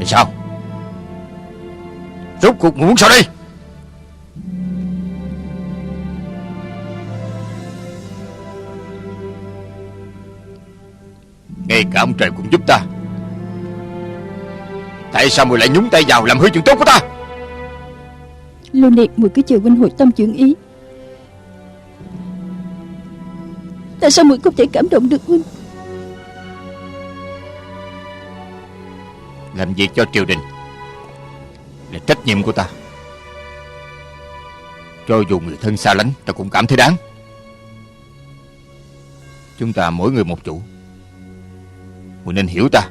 Thì sao? Rốt cuộc muốn sao đây? Ngay cả ông trời cũng giúp ta, tại sao muội lại nhúng tay vào làm hư chuyện tốt của ta? Luôn này muội cứ chờ huynh hồi tâm chuyển ý. Tại sao muội không thể cảm động được huynh? Làm việc cho triều đình là trách nhiệm của ta. Cho dù người thân xa lánh, ta cũng cảm thấy đáng. Chúng ta mỗi người một chủ, muội nên hiểu ta.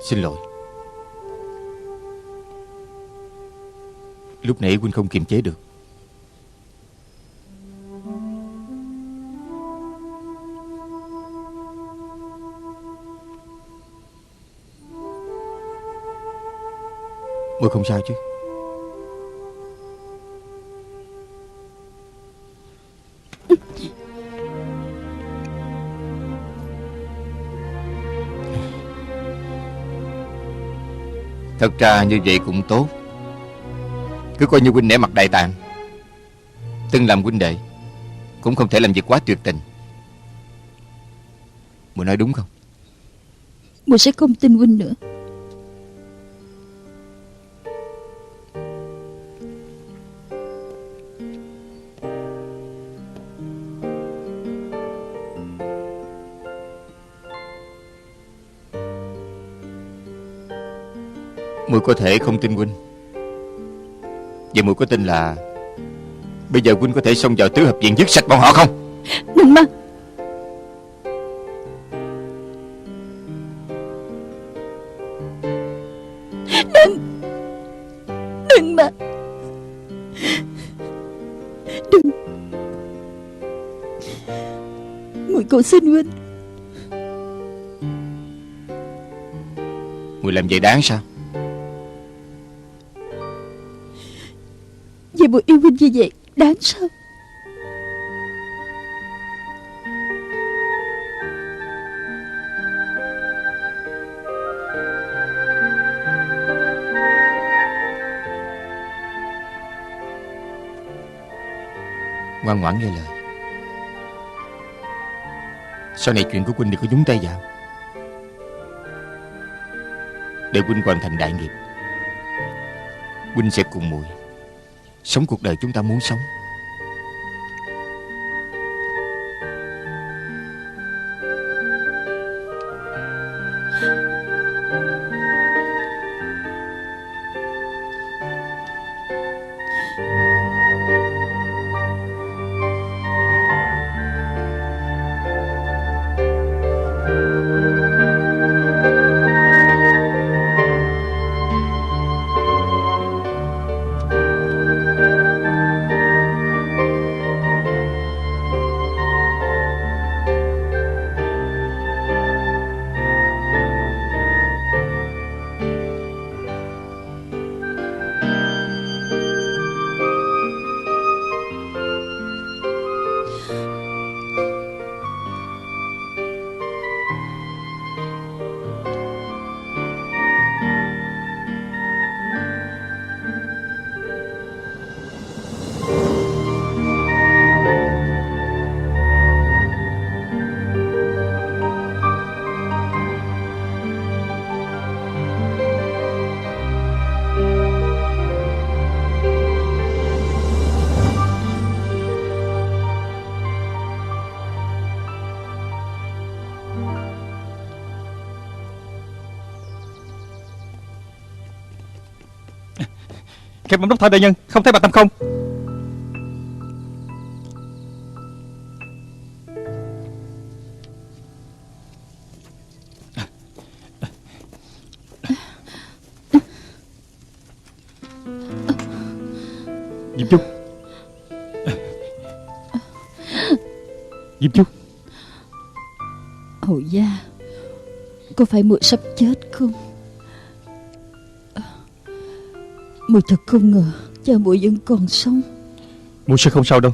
Xin lỗi, lúc nãy huynh không kiềm chế được. Muội không sao chứ? Thật ra như vậy cũng tốt. Cứ coi như huynh nể mặt đại tạng. Từng làm huynh đệ cũng không thể làm việc quá tuyệt tình. Muội nói đúng không? Muội sẽ không tin huynh nữa. Muội có thể không tin huynh, vậy muội có tin là bây giờ huynh có thể xông vào tứ hợp viện dứt sạch bọn họ không? Đừng mà. Đừng mà. Đừng. Muội cầu xin huynh. Muội làm vậy đáng sao? Vì muội yêu huynh như vậy đáng sao? Ngoan ngoãn nghe lời. Sau này chuyện của huynh đừng có nhúng tay vào. Để huynh hoàn thành đại nghiệp, huynh sẽ cùng muội sống cuộc đời chúng ta muốn sống. Khanh bẩm đốc thái đại nhân, không thấy Bạch Tam không. Diệp Trúc. Diệp Trúc. Hầu gia, có phải muội sắp chết không? Muội thật không ngờ cha muội vẫn còn sống. Muội sẽ không sao đâu.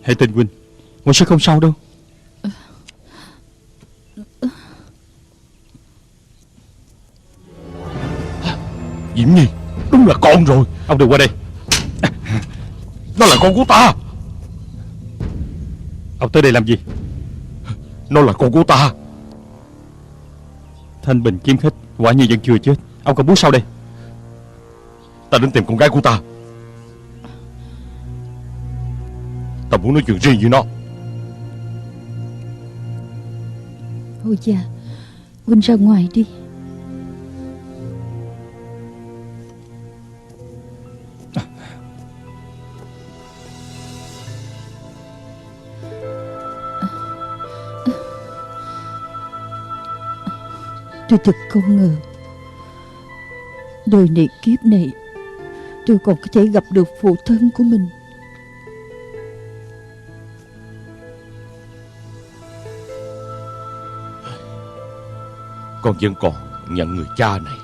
Hãy tin huynh, muội sẽ không sao đâu. Diễm Nhi, đúng là con rồi. Ông đừng qua đây. Nó là con của ta. Ông tới đây làm gì? Nó là con của ta. Thanh Bình kiếm khách quả nhiên vẫn chưa chết. Ông còn muốn sao đây? Ta đến tìm con gái của ta. Ta muốn nói chuyện riêng với nó. Hầu gia, huynh ra ngoài đi. Tôi thật không ngờ đời này kiếp này tôi còn có thể gặp được phụ thân của mình. Con vẫn còn nhận người cha này.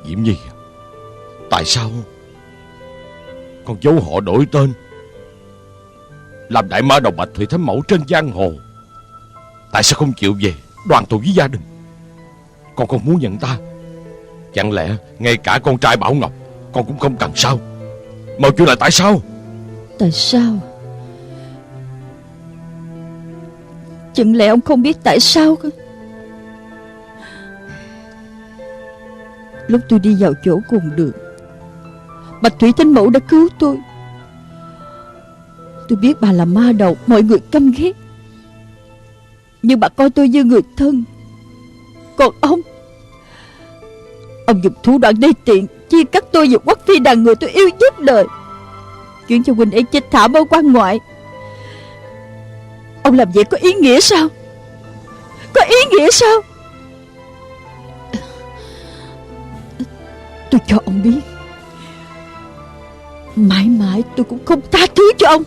Diễm Nhi, tại sao con giấu họ đổi tên, làm đại ma đầu Bạch Thủy Thánh Mẫu trên giang hồ? Tại sao không chịu về đoàn tụ với gia đình? Con không muốn nhận ta. Chẳng lẽ ngay cả con trai Bảo Ngọc con cũng không cần sao? Mọi chuyện là tại sao? Tại sao? Chẳng lẽ ông không biết tại sao cơ? Lúc tôi đi vào chỗ cùng đường, Bạch Thủy Thánh Mẫu đã cứu tôi. Tôi biết bà là ma đầu, mọi người căm ghét, nhưng bà coi tôi như người thân. Còn ông dùng thủ đoạn đê tiện chia cắt tôi và Quách Phi đàn người tôi yêu nhất đời, khiến cho huynh ấy chết thảm ở quan ngoại. Ông làm vậy có ý nghĩa sao? Có ý nghĩa sao? Tôi cho ông biết, mãi mãi tôi cũng không tha thứ cho ông.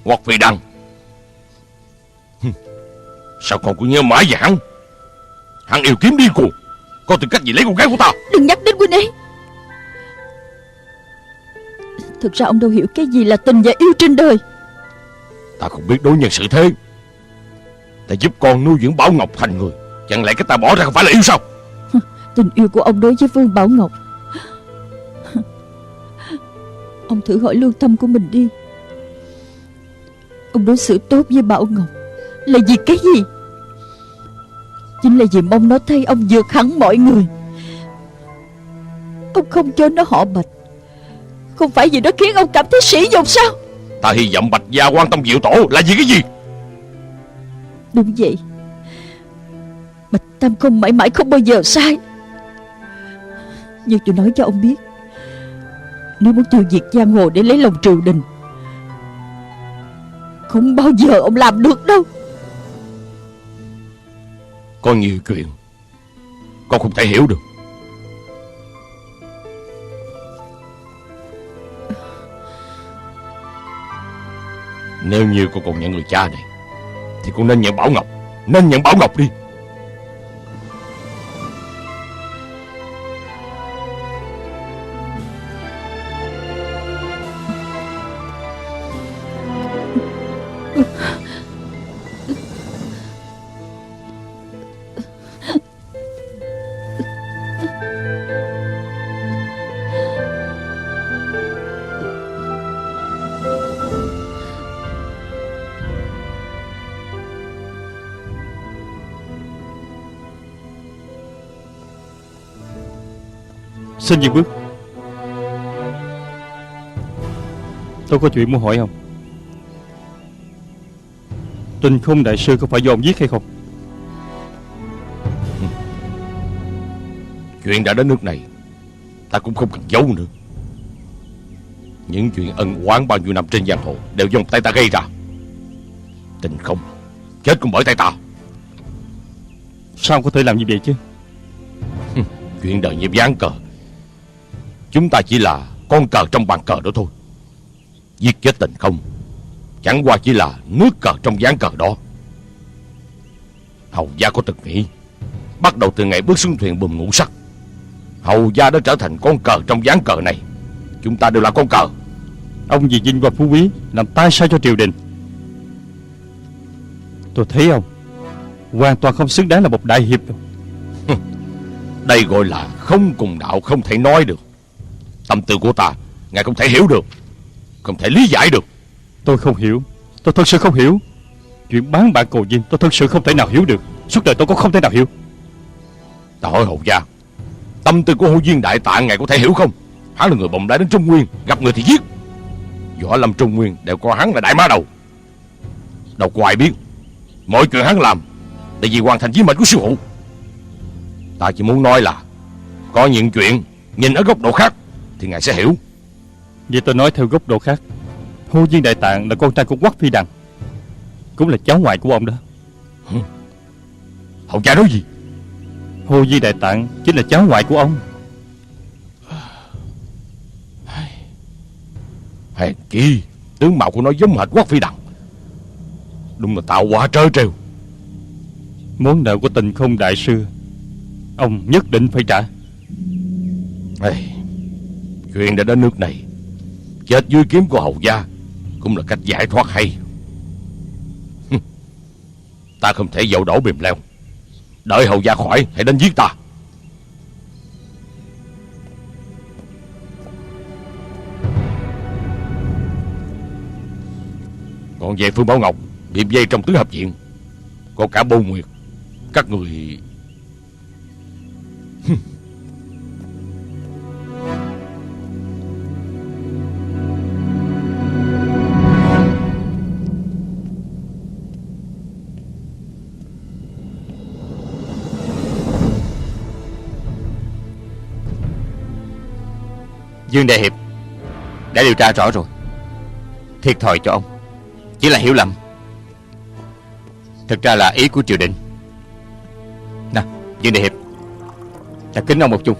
Quách Phi Đăng, sao con cứ nhớ mãi về hắn? Hắn yêu kiếm điên cuồng, con tìm cách gì lấy con gái của ta? Đừng nhắc đến huynh ấy. Thực ra ông đâu hiểu cái gì là tình và yêu trên đời. Ta không biết đối nhân xử thế. Ta giúp con nuôi dưỡng Bảo Ngọc thành người, chẳng lẽ cái ta bỏ ra không phải là yêu sao? Tình yêu của ông đối với Vương Bảo Ngọc, ông thử hỏi lương tâm của mình đi. Ông đối xử tốt với Bảo Ngọc là vì cái gì? Chính là vì mong nó thấy ông vượt hẳn mọi người. Ông không cho nó họ Bạch, không phải vì nó khiến ông cảm thấy sỉ nhục sao? Ta hy vọng Bạch gia quan tâm diệu tổ là vì cái gì? Đúng vậy, Bạch Tam Công mãi mãi không bao giờ sai. Nhưng tôi nói cho ông biết, nếu muốn tiêu diệt giang hồ để lấy lòng triều đình, không bao giờ ông làm được đâu. Có nhiều chuyện con không thể hiểu được. Nếu như con còn nhận người cha này thì con nên nhận Bảo Ngọc. Nên nhận Bảo Ngọc đi. Xin dừng bước. Tôi có chuyện muốn hỏi ông. Tinh Không đại sư có phải do ông giết hay không? Chuyện đã đến nước này, ta cũng không cần giấu nữa. Những chuyện ân oán bao nhiêu năm trên giang hồ đều do tay ta gây ra. Tinh Không chết cũng bởi tay ta. Sao ông có thể làm như vậy chứ? Chuyện đời như ván cờ, Chúng ta chỉ là con cờ trong bàn cờ đó thôi. Giết chết Tình Không chẳng qua chỉ là nước cờ trong ván cờ đó. Hầu gia có từng nghĩ, bắt đầu từ ngày bước xuống thuyền buồm ngũ sắc, Hầu gia đã trở thành con cờ trong ván cờ này. Chúng ta đều là con cờ. Ông vì vinh quang phú quý làm tai sai cho triều đình. Tôi thấy ông hoàn toàn không xứng đáng là một đại hiệp đâu. Đây gọi là không cùng đạo không thể nói được. Tâm tư của ta ngài không thể hiểu được, không thể lý giải được. Tôi không hiểu. Tôi thật sự không hiểu. Chuyện bán bạn cầu dinh tôi thật sự không thể nào hiểu được. Suốt đời tôi cũng không thể nào hiểu. Ta hỏi Hầu gia, tâm tư của Hữu Viên Đại Tạng ngài có thể hiểu không? Hắn là người bồng lai đến Trung Nguyên, gặp người thì giết. Võ lâm Trung Nguyên đều coi hắn là đại ma đầu. Đâu có ai biết mọi chuyện hắn làm là vì hoàn thành chí mệnh của sư phụ. Ta chỉ muốn nói là có những chuyện nhìn ở góc độ khác thì ngài sẽ hiểu. Vậy tôi nói theo góc độ khác. Hồ Viên Đại Tạng là con trai của Quách Phi Đằng, cũng là cháu ngoại của ông đó. Hầu gia nói gì? Hồ Viên Đại Tạng chính là cháu ngoại của ông. Hèn chi tướng mạo của nó giống hệt Quách Phi Đằng. Đúng là tạo hóa trớ trêu. Món nợ của Tình Không đại sư ông nhất định phải trả. Chuyện đã đến nước này, chết dưới kiếm của Hầu gia cũng là cách giải thoát hay. Ta không thể dậu đổ bìm leo. Đợi Hầu gia khỏi hãy đến giết ta. Còn về Phương Bảo Ngọc bị vây trong tứ hợp viện, có cả Bô Nguyệt, các người... Dương đại hiệp đã điều tra rõ rồi. Thiệt thòi cho ông, chỉ là hiểu lầm. Thực ra là ý của triều đình. Nào Dương đại hiệp, ta kính ông một chung.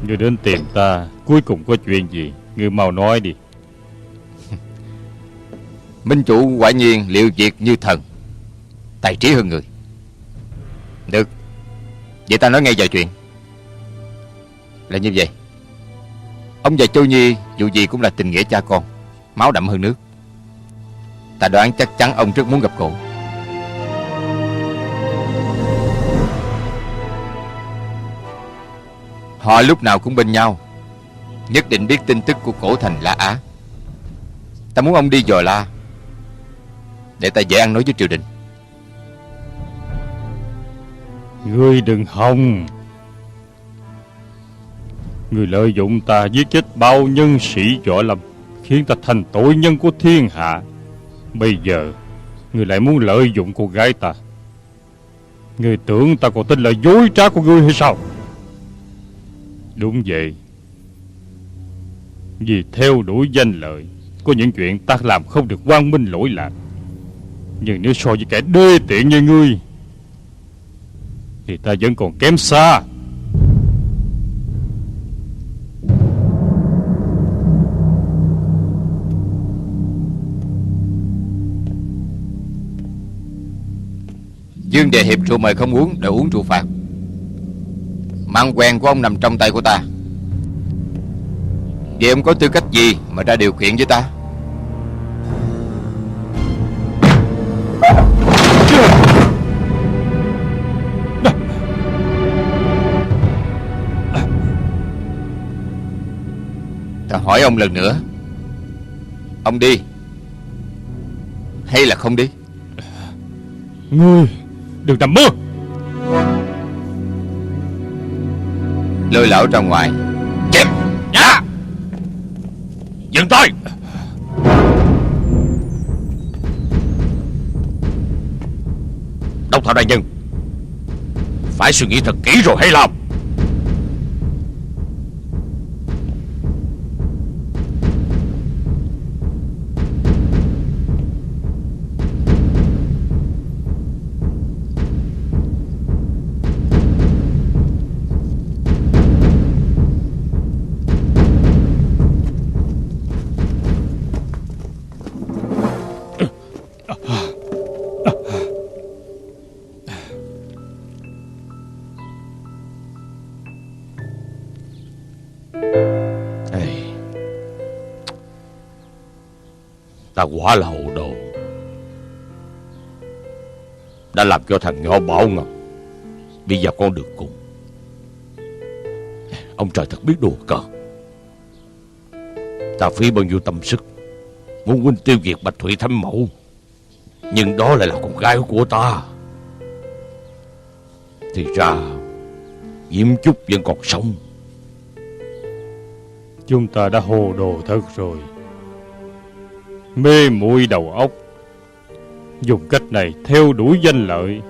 Ngươi đến tìm ta cuối cùng có chuyện gì? Ngươi mau nói đi. Minh chủ quả nhiên liệu việc như thần, tài trí hơn người. Được, vậy ta nói ngay vào chuyện. Là như vậy, ông và Châu Nhi dù gì cũng là tình nghĩa cha con, máu đậm hơn nước. Ta đoán chắc chắn ông rất muốn gặp cổ. Họ lúc nào cũng bên nhau, nhất định biết tin tức của cổ thành La Á. Ta muốn ông đi dò la, để ta dễ ăn nói với triều đình. Ngươi đừng hòng. Ngươi lợi dụng ta giết chết bao nhân sĩ võ lâm, khiến ta thành tội nhân của thiên hạ. Bây giờ ngươi lại muốn lợi dụng cô gái ta. Ngươi tưởng ta còn tin lời dối trá của ngươi hay sao? Đúng vậy. Vì theo đuổi danh lợi, có những chuyện ta làm không được quang minh lỗi lạc. Nhưng nếu so với kẻ đê tiện như ngươi thì ta vẫn còn kém xa. Dương đại hiệp rượu mời không uống, để uống rượu phạt. Mạng quen của ông nằm trong tay của ta. Vậy ông có tư cách gì mà ra điều kiện với ta? Ta hỏi ông lần nữa, ông đi hay là không đi? Ngươi đừng nằm mơ. Lôi lão ra ngoài. Chém! Dạ! Dừng tay! Đông Thảo đại nhân, phải suy nghĩ thật kỹ rồi hãy làm. Ta quả là hồ đồ, đã làm cho thằng nhỏ Bảo Ngọc đi vào con đường cùng. Ông trời thật biết đùa cợt. Ta phí bao nhiêu tâm sức muốn huynh tiêu diệt Bạch Thủy Thánh Mẫu, nhưng đó lại là con gái của ta. Thì ra Diễm Trúc vẫn còn sống. Chúng ta đã hồ đồ thật rồi, mê muội đầu óc, dùng cách này theo đuổi danh lợi.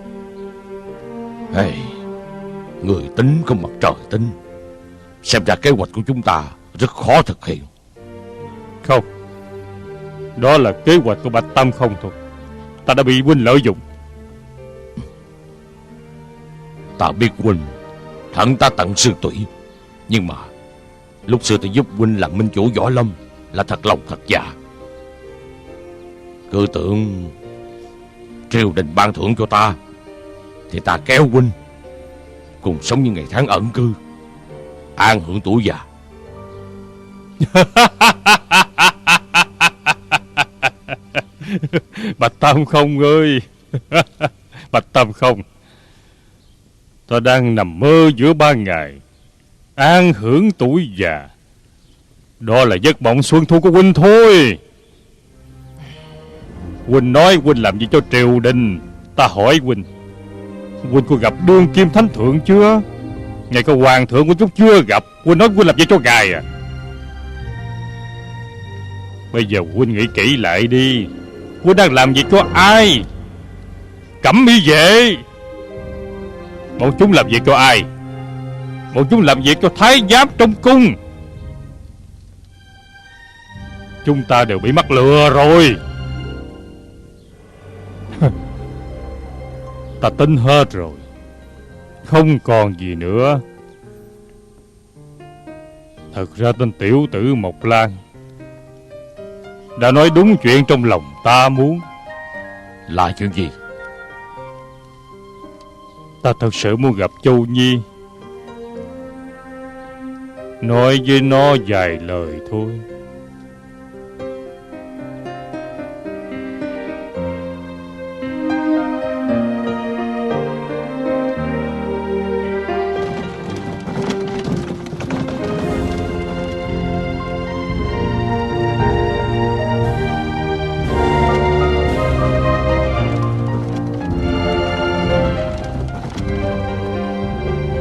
Hey, người tính không mặt trời tính. Xem ra kế hoạch của chúng ta rất khó thực hiện. Không, đó là kế hoạch của Bạch Tam Không thôi. Ta đã bị huynh lợi dụng. Ta biết huynh hận ta tận xương tủy, nhưng mà lúc xưa ta giúp huynh làm minh chủ võ lâm là thật lòng thật dạ. Cứ tưởng triều đình ban thưởng cho ta thì ta kéo huynh cùng sống như ngày tháng ẩn cư, an hưởng tuổi già. Bạch Tam Không ơi, Bạch Tam Không, ta đang nằm mơ giữa ban ngày, an hưởng tuổi già. Đó là giấc mộng xuân thu của huynh thôi. Huynh nói huynh làm gì cho triều đình. Ta hỏi huynh có gặp đương kim thánh thượng chưa? Ngay cả hoàng thượng của chúng chưa gặp, huynh nói huynh làm gì cho ngài à? Bây giờ huynh nghĩ kỹ lại đi, huynh đang làm việc cho ai? Cẩm y vệ. Bọn chúng làm việc cho ai? Bọn chúng làm việc cho thái giám trong cung. Chúng ta đều bị mắc lừa rồi. Ta tính hết rồi, không còn gì nữa. Thật ra tên tiểu tử Mộc Lan đã nói đúng chuyện trong lòng ta muốn. Là chuyện gì? Ta thật sự muốn gặp Châu Nhi, nói với nó vài lời thôi.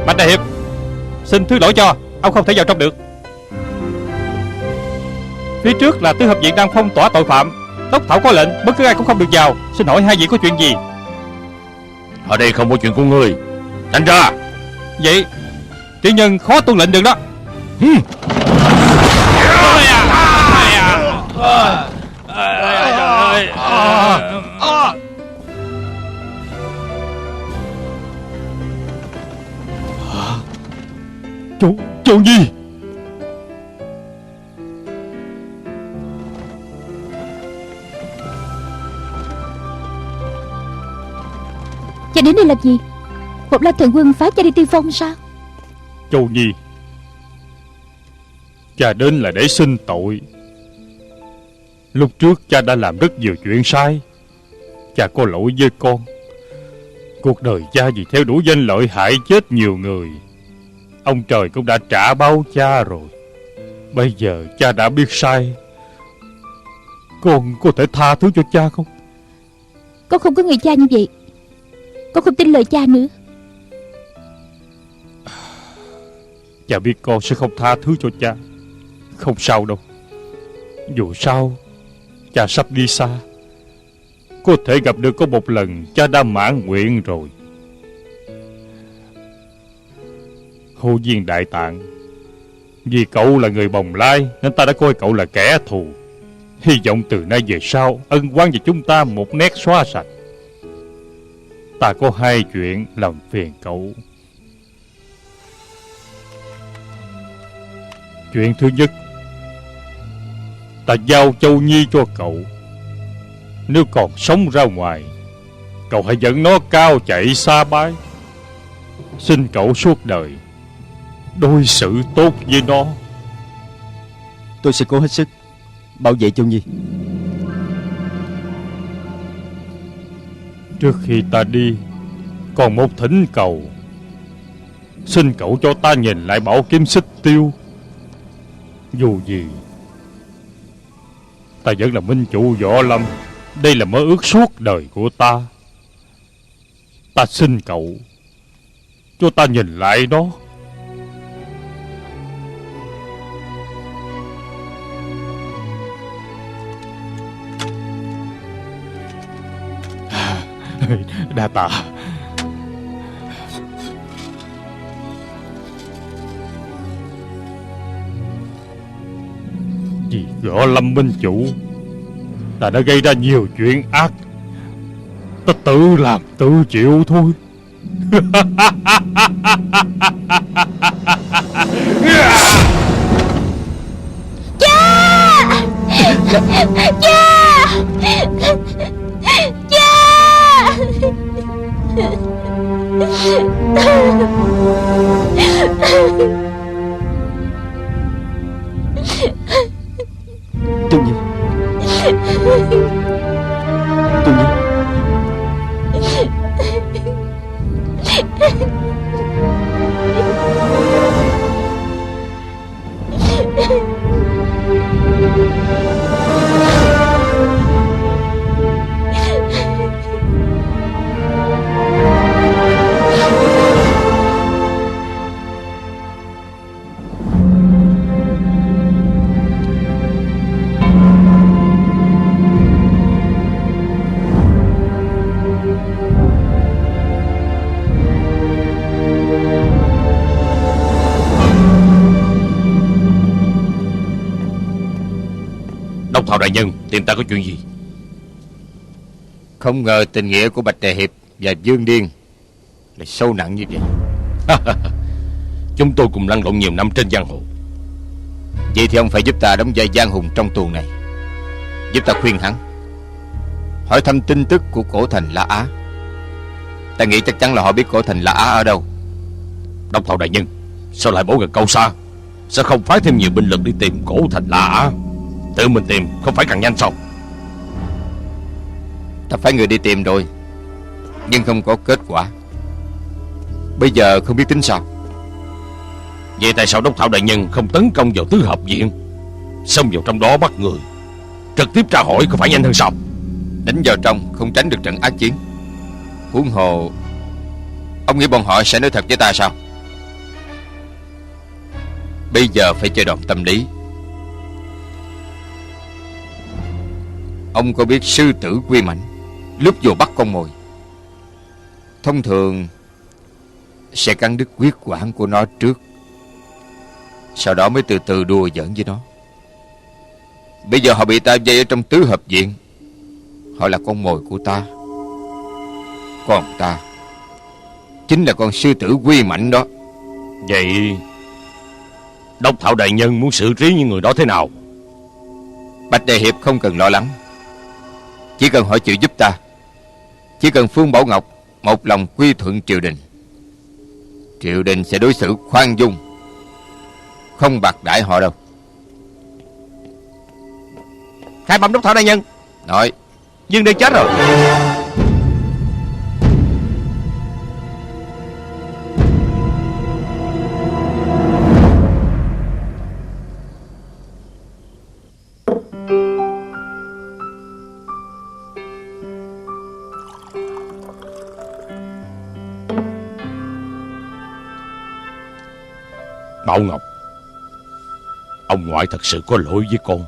Bạch đại hiệp, xin thứ lỗi cho, ông không thể vào trong được. Phía trước là tứ hợp viện đang phong tỏa tội phạm, tốc thảo có lệnh bất cứ ai cũng không được vào. Xin hỏi hai vị có chuyện gì? Ở đây không có chuyện của ngươi, tránh ra. Vậy tiểu nhân khó tuân lệnh được đó. Châu Nhi. Cha đến đây làm gì? Một La Thần Quân phá cha đi tiên phong sao? Châu Nhi, cha đến là để xin tội. Lúc trước cha đã làm rất nhiều chuyện sai. Cha có lỗi với con. Cuộc đời cha vì theo đuổi danh lợi hại chết nhiều người. Ông trời cũng đã trả báo cha rồi. Bây giờ cha đã biết sai, con có thể tha thứ cho cha không? Con không có người cha như vậy. Con không tin lời cha nữa. Cha biết con sẽ không tha thứ cho cha. Không sao đâu. Dù sao cha sắp đi xa, có thể gặp được có một lần cha đã mãn nguyện rồi. Hồ Viên Đại Tạng, vì cậu là người Bồng Lai nên ta đã coi cậu là kẻ thù. Hy vọng từ nay về sau ân oán về chúng ta một nét xóa sạch. Ta có hai chuyện làm phiền cậu. Chuyện thứ nhất, ta giao Châu Nhi cho cậu. Nếu còn sống ra ngoài, cậu hãy dẫn nó cao chạy xa bay. Xin cậu suốt đời đối xử tốt với nó. Tôi sẽ cố hết sức bảo vệ Châu Nhi. Trước khi ta đi, còn một thỉnh cầu. Xin cậu cho ta nhìn lại bảo kiếm xích tiêu. Dù gì ta vẫn là minh chủ Võ Lâm. Đây là mơ ước suốt đời của ta. Ta xin cậu cho ta nhìn lại nó. Đa tạ. Vì Võ Lâm minh chủ, ta đã gây ra nhiều chuyện ác. Ta tự làm tự chịu thôi. Tương Nhi, Tương Nhi. Đốc Thảo đại nhân, tìm ta có chuyện gì? Không ngờ tình nghĩa của Bạch Đại Hiệp và Dương Điên lại sâu nặng như vậy. Chúng tôi cùng lăn lộn nhiều năm trên giang hồ. Vậy thì ông phải giúp ta đóng vai giang hùng trong tuồng này, giúp ta khuyên hắn, hỏi thăm tin tức của cổ thành La Á. Ta nghĩ chắc chắn là họ biết cổ thành La Á ở đâu. Đốc Thảo đại nhân, sao lại bỏ gần câu xa? Sao không phái thêm nhiều binh lực đi tìm cổ thành La Á? Tự mình tìm không phải càng nhanh sao? Ta phái người đi tìm rồi, nhưng không có kết quả. Bây giờ không biết tính sao. Vậy tại sao Đốc Thảo đại nhân không tấn công vào tứ hợp viện, xông vào trong đó bắt người, trực tiếp tra hỏi có phải nhanh hơn sao? Đánh vào trong không tránh được trận ác chiến. Huống hồ, ông nghĩ bọn họ sẽ nói thật với ta sao? Bây giờ phải chơi đòn tâm lý. Ông có biết sư tử quy mãnh lúc vô bắt con mồi thông thường sẽ cắn đứt huyết quản của nó trước, sau đó mới từ từ đùa giỡn với nó. Bây giờ họ bị ta vây ở trong tứ hợp viện. Họ là con mồi của ta, còn ta chính là con sư tử quy mãnh đó. Vậy Đốc Thảo đại nhân muốn xử trí những người đó thế nào? Bạch Đại Hiệp không cần lo lắng, chỉ cần họ chịu giúp ta, chỉ cần Phương Bảo Ngọc một lòng quy thuận triều đình, triều đình sẽ đối xử khoan dung, không bạc đãi họ đâu. Khai bẩm Đốc Thảo đại nhân, Nói. Dương Điên chết rồi. Bảo Ngọc, ông ngoại thật sự có lỗi với con.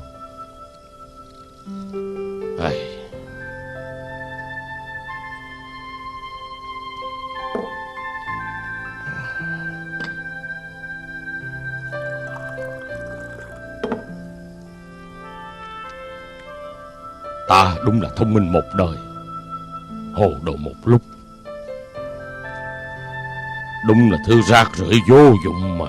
Ta đúng là thông minh một đời, hồ đồ một lúc. Đúng là thứ rác rưởi vô dụng mà.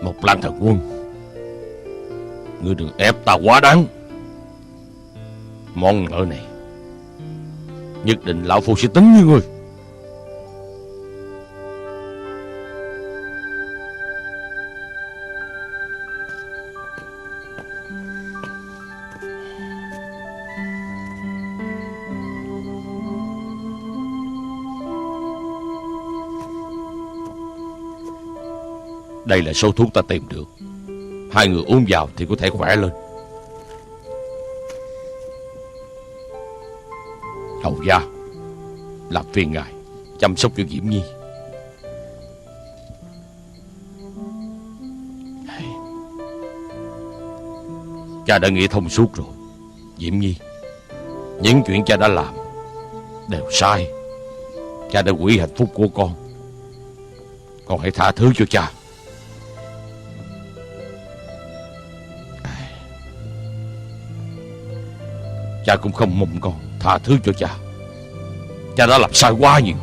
Một Lan Thần Quân, ngươi đừng ép ta quá đáng. Món nợ này nhất định lão phu sẽ tính với ngươi. Đây là số thuốc ta tìm được. Hai người uống vào thì có thể khỏe lên. Hầu gia, làm phiền ngài chăm sóc cho Diễm Nhi. Cha đã nghĩ thông suốt rồi. Diễm Nhi, những chuyện cha đã làm đều sai. Cha đã hủy hạnh phúc của con hãy tha thứ cho cha. Cha cũng không mong con tha thứ cho cha. Cha đã làm sai quá nhiều.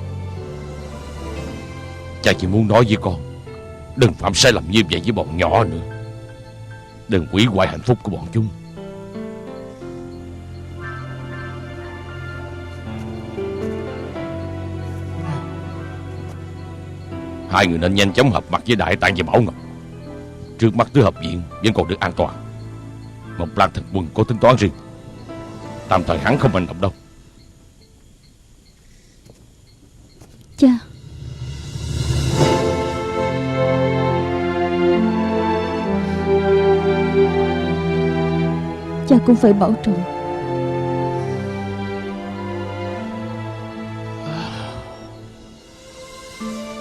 Cha chỉ muốn nói với con, đừng phạm sai lầm như vậy với bọn nhỏ nữa. Đừng hủy hoại hạnh phúc của bọn chúng. Hai người nên nhanh chóng hợp mặt với Đại Tạng và Bảo Ngọc. Trước mắt Tứ Hợp Viện vẫn còn được an toàn. Một Lan Thần Quân có tính toán riêng, tạm thời hắn không hành động đâu. Cha, cha cũng phải bảo trọng.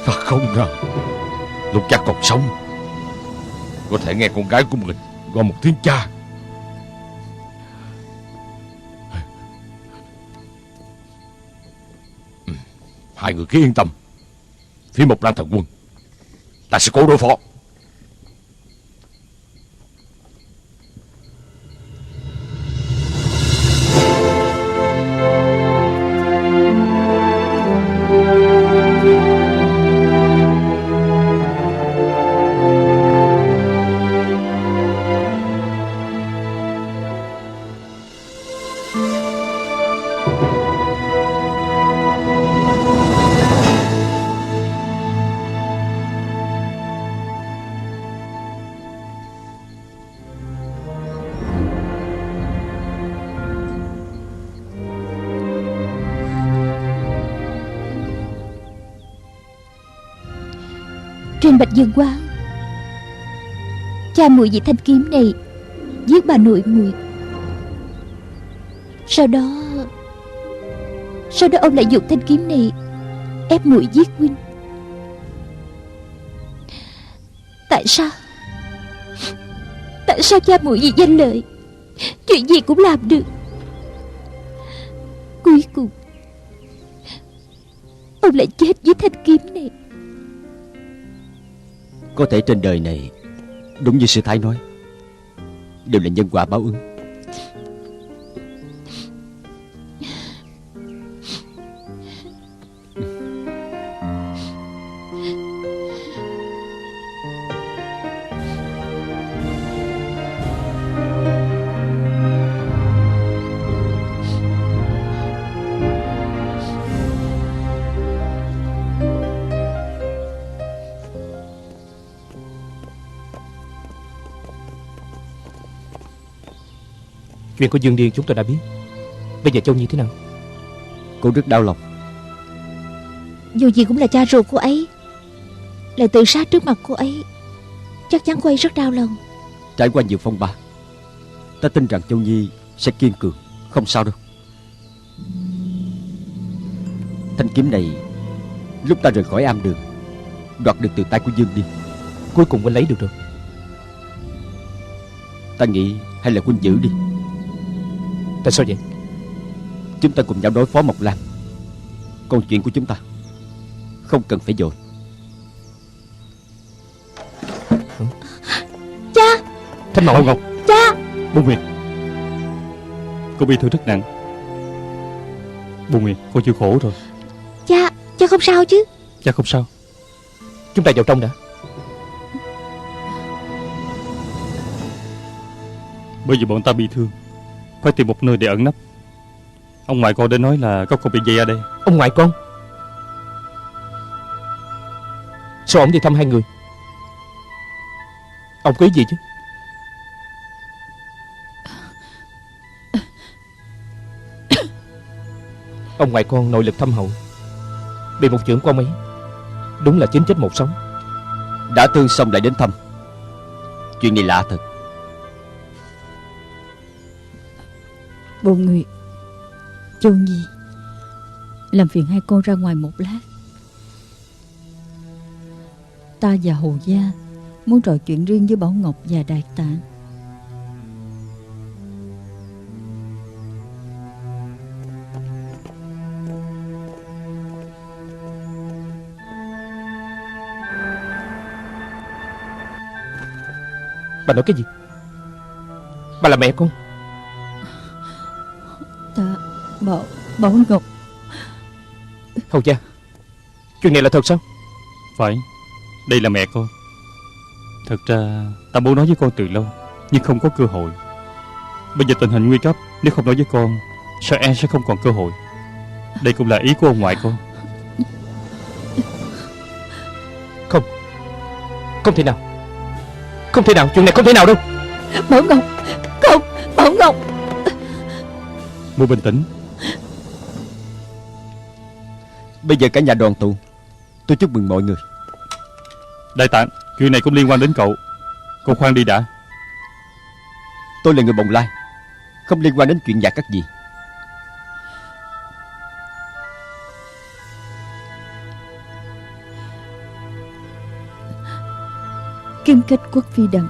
Ta không ngờ lúc cha còn sống có thể nghe con gái của mình gọi một tiếng cha. Hai người cứ yên tâm. Phía Một Lan Thần Quân ta sẽ cố đối phó. Trên Bạch Dương Quán, cha muội vì thanh kiếm này giết bà nội muội. Sau đó ông lại dùng thanh kiếm này ép muội giết huynh. Tại sao cha muội vì danh lợi chuyện gì cũng làm được, cuối cùng ông lại chết với thanh kiếm này? Có thể trên đời này, đúng như sư Thái nói, đều là nhân quả báo ứng. Chuyện của Dương Điền chúng tôi đã biết. Bây giờ Châu Nhi thế nào? Cô rất đau lòng. Dù gì cũng là cha ruột cô ấy, lại tự sát trước mặt cô ấy, chắc chắn cô ấy rất đau lòng. Trải qua nhiều phong ba, ta tin rằng Châu Nhi sẽ kiên cường, không sao đâu. Thanh kiếm này lúc ta rời khỏi am đường đoạt được từ tay của Dương Điền. Cuối cùng huynh lấy được rồi. Ta nghĩ hay là huynh giữ đi. Tại sao vậy? Chúng ta cùng nhau đối phó Mộc Lan. Còn chuyện của chúng ta không cần phải vội. Cha! Thanh Mộng Ngọc, Cha! Bông Nguyệt, cô bị thương rất nặng. Bông Nguyệt, cô chịu khổ rồi. Cha không sao chứ? Cha không sao. Chúng ta vào trong đã. Bởi vì bọn ta bị thương, phải tìm một nơi để ẩn nấp. Ông ngoại con đã nói là có con bị dây ở đây. Ông ngoại con? Sao ông đi thăm hai người? Ông có ý gì chứ? Ông ngoại con nội lực thâm hậu, bị một chưởng của ông ấy đúng là 9 chết 1 sống. Đã thương xong lại đến thăm. Chuyện này lạ thật. Bồ Nguyệt, Châu Nhi, làm phiền hai con ra ngoài một lát. Ta và Hồ Gia muốn trò chuyện riêng với Bảo Ngọc và Đại Tạng. Bà nói cái gì? Bà là mẹ con? Ta Bảo Ngọc. Hầu Gia, chuyện này là thật sao? Phải, đây là mẹ con. Thật ra ta muốn nói với con từ lâu, nhưng không có cơ hội. Bây giờ tình hình nguy cấp, nếu không nói với con, sợ e sẽ không còn cơ hội. Đây cũng là ý của ông ngoại con. Không thể nào. Không thể nào, chuyện này không thể nào đâu. Bảo Ngọc, không, Bảo Ngọc. Muội bình tĩnh. Bây giờ cả nhà đoàn tụ, tôi chúc mừng mọi người. Đại Tạng, chuyện này cũng liên quan đến cậu. Cậu khoan đi đã. Tôi là người Bồng Lai, không liên quan đến chuyện nhà các gì. Kim Cách Quốc Phi Đằng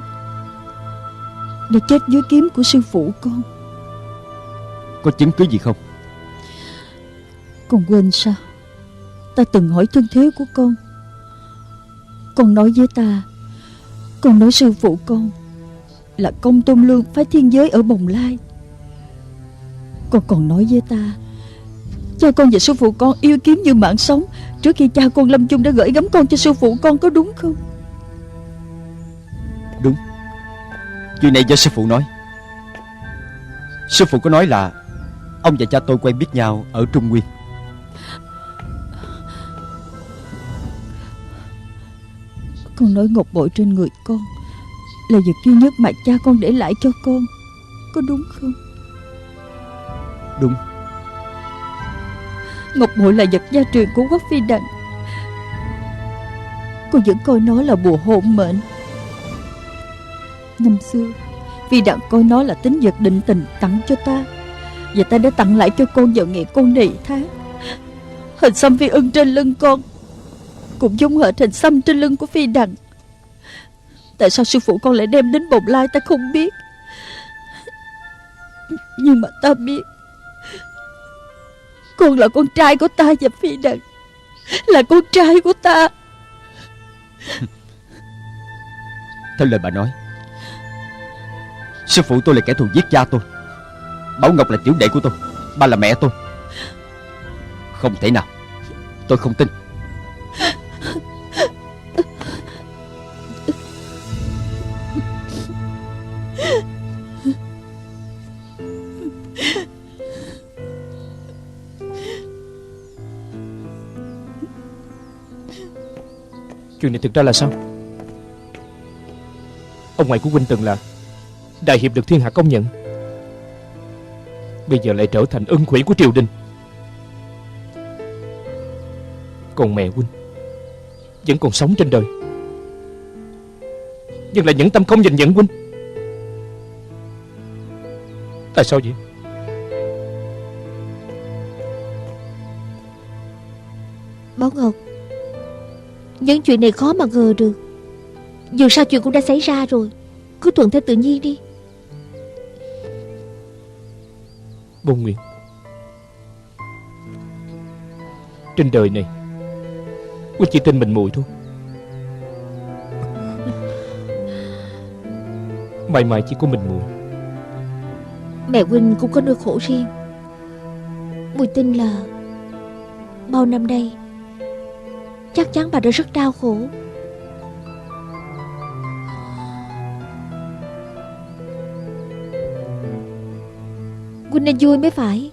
đã chết dưới kiếm của sư phụ con. Có chứng cứ gì không? Con quên sao? Ta từng hỏi thân thế của con. Con nói với ta, con nói sư phụ con là Công Tôn Lương phái thiên giới ở Bồng Lai. Con còn nói với ta, cha con và sư phụ con yêu kiếm như mạng sống. Trước khi cha con lâm chung đã gửi gắm con cho sư phụ con, có đúng không? Đúng. Chuyện này do sư phụ nói. Sư phụ có nói là ông và cha tôi quen biết nhau ở Trung Nguyên. Con nói ngọc bội trên người con là vật duy nhất mà cha con để lại cho con, có đúng không? Đúng. Ngọc bội là vật gia truyền của Quốc Phi Đằng. Con vẫn coi nó là bùa hộ mệnh. Năm xưa Phi Đằng coi nó là tín vật định tình tặng cho ta, và ta đã tặng lại cho con vào ngày con nỉ tháng. Hình xăm Phi Ưng trên lưng con cũng giống hệt hình xăm trên lưng của Phi Đằng. Tại sao sư phụ con lại đem đến Bồng Lai ta không biết, nhưng mà ta biết. Con là con trai của ta và Phi Đằng là con trai của ta. Theo lời bà nói, sư phụ tôi là kẻ thù giết cha tôi, Bảo Ngọc là tiểu đệ của tôi, ba là mẹ tôi. Không thể nào, tôi không tin. Chuyện này thực ra là sao? Ông ngoại của huynh từng là đại hiệp được thiên hạ công nhận, bây giờ lại trở thành ân quỷ của triều đình. Còn mẹ huynh vẫn còn sống trên đời, nhưng lại nhẫn tâm không nhìn nhận huynh. Tại sao vậy? Bảo Ngọc, những chuyện này khó mà ngờ được. Dù sao chuyện cũng đã xảy ra rồi, cứ thuận theo tự nhiên đi. Bôn Nguyện, trên đời này huynh chỉ tin mình muội thôi. Mãi mãi chỉ có mình muội. Mẹ huynh cũng có nỗi khổ riêng. Mùi tin là bao năm nay chắc chắn bà đã rất đau khổ. nên vui mới phải.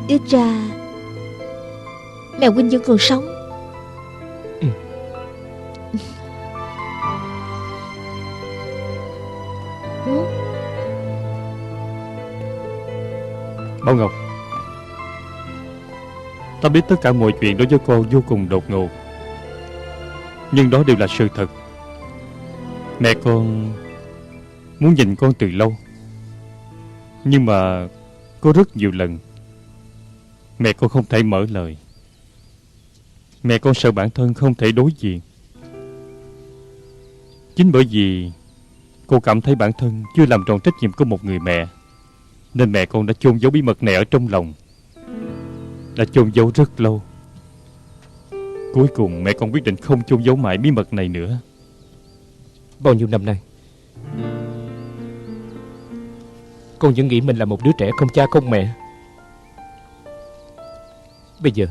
Ít ra mẹ huynh vẫn còn sống. Bảo Ngọc, ta biết tất cả mọi chuyện đối với con vô cùng đột ngột, nhưng đó đều là sự thật. Mẹ con muốn nhìn con từ lâu, nhưng mà có rất nhiều lần mẹ con không thể mở lời. Mẹ con sợ bản thân không thể đối diện. Chính bởi vì cô cảm thấy bản thân chưa làm tròn trách nhiệm của một người mẹ, nên mẹ con đã chôn giấu bí mật này ở trong lòng, đã chôn giấu rất lâu. Cuối cùng mẹ con quyết định không chôn giấu mãi bí mật này nữa. Bao nhiêu năm nay con vẫn nghĩ mình là một đứa trẻ không cha không mẹ. Bây giờ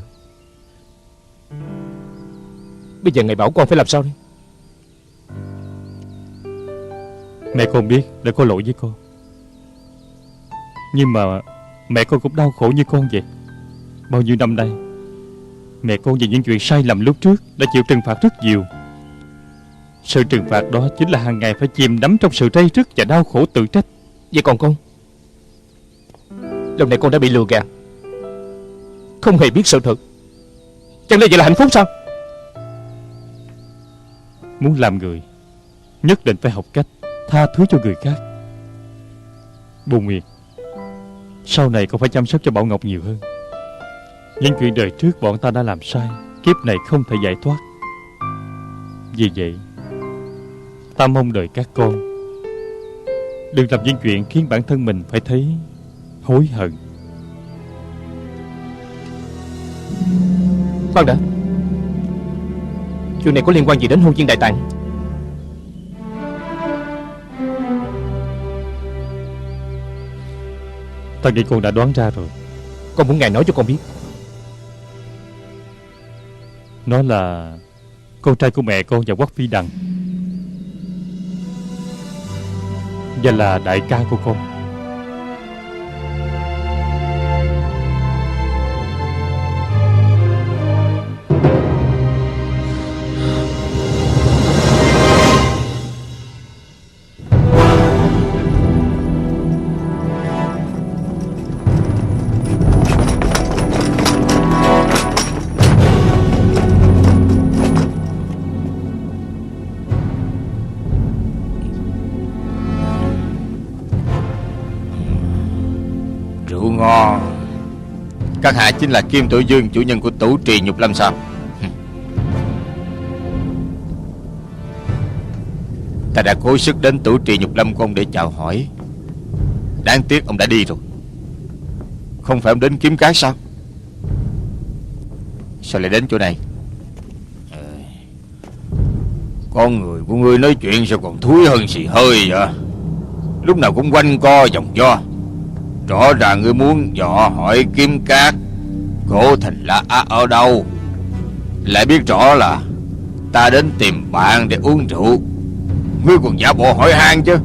ngài bảo con phải làm sao đây? Mẹ con biết đã có lỗi với con, nhưng mà mẹ con cũng đau khổ như con vậy. Bao nhiêu năm nay mẹ con vì những chuyện sai lầm lúc trước đã chịu trừng phạt rất nhiều. Sự trừng phạt đó chính là hàng ngày phải chìm đắm trong sự day dứt và đau khổ tự trách. Vậy còn con, lần này con đã bị lừa gạt, không hề biết sự thật. Chẳng lẽ vậy là hạnh phúc sao? Muốn làm người, nhất định phải học cách tha thứ cho người khác. Bồ Nguyệt, sau này con phải chăm sóc cho Bảo Ngọc nhiều hơn. Những chuyện đời trước bọn ta đã làm sai, kiếp này không thể giải thoát. Vì vậy, ta mong đợi các con đừng làm những chuyện khiến bản thân mình phải thấy hối hận. Khoan đã, chuyện này có liên quan gì đến hôn nhân Đại Tạng? Ta nghĩ con đã đoán ra rồi. Con muốn ngài nói cho con biết. Nó là con trai của mẹ con và Quách Phi Đằng, và là đại ca của con. Rượu ngon. Các hạ chính là Kim Tổ Dương, chủ nhân của Tủ Trì Nhục Lâm sao? Ta đã cố sức đến Tủ Trì Nhục Lâm của ông để chào hỏi. Đáng tiếc ông đã đi rồi. Không phải ông đến kiếm cát sao? Sao lại đến chỗ này? Con người của ngươi nói chuyện sao còn thúi hơn xì hơi vậy? Lúc nào cũng quanh co vòng vo. Rõ ràng ngươi muốn dò hỏi kiếm cát Cổ Thành La Á ở đâu, lại biết rõ là ta đến tìm bạn để uống rượu. Ngươi còn giả bộ hỏi han chứ.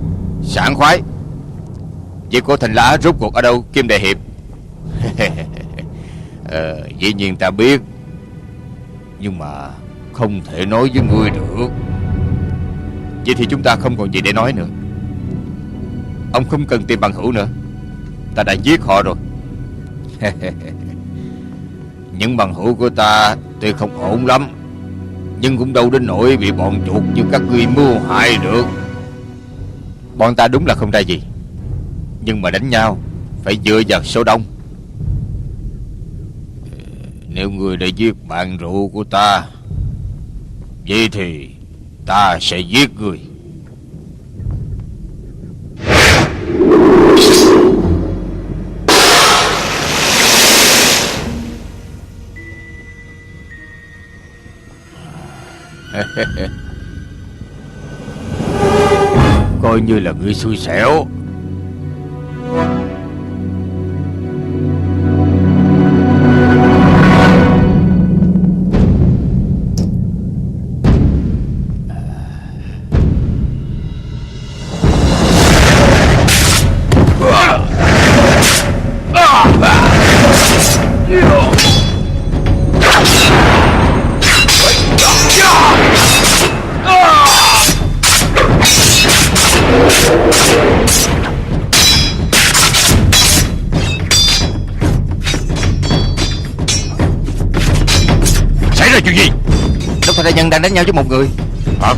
Sảng khoái. Vậy Cổ Thành La Á rốt cuộc ở đâu, Kim Đại Hiệp? Dĩ nhiên ta biết, nhưng mà không thể nói với ngươi được. Vậy thì chúng ta không còn gì để nói nữa. Ông không cần tìm bằng hữu nữa, ta đã giết họ rồi. Những bằng hữu của ta tuy không ổn lắm, nhưng cũng đâu đến nỗi bị bọn chuột như các ngươi mưu hại được. Bọn ta đúng là không ra gì, nhưng mà đánh nhau phải dựa vào số đông. Nếu ngươi đã giết bạn rượu của ta, vậy thì ta sẽ giết ngươi. Coi như là ngươi xui xẻo. ra chuyện gì? Đốc Đại Nhân đang đánh nhau với một người. Hả?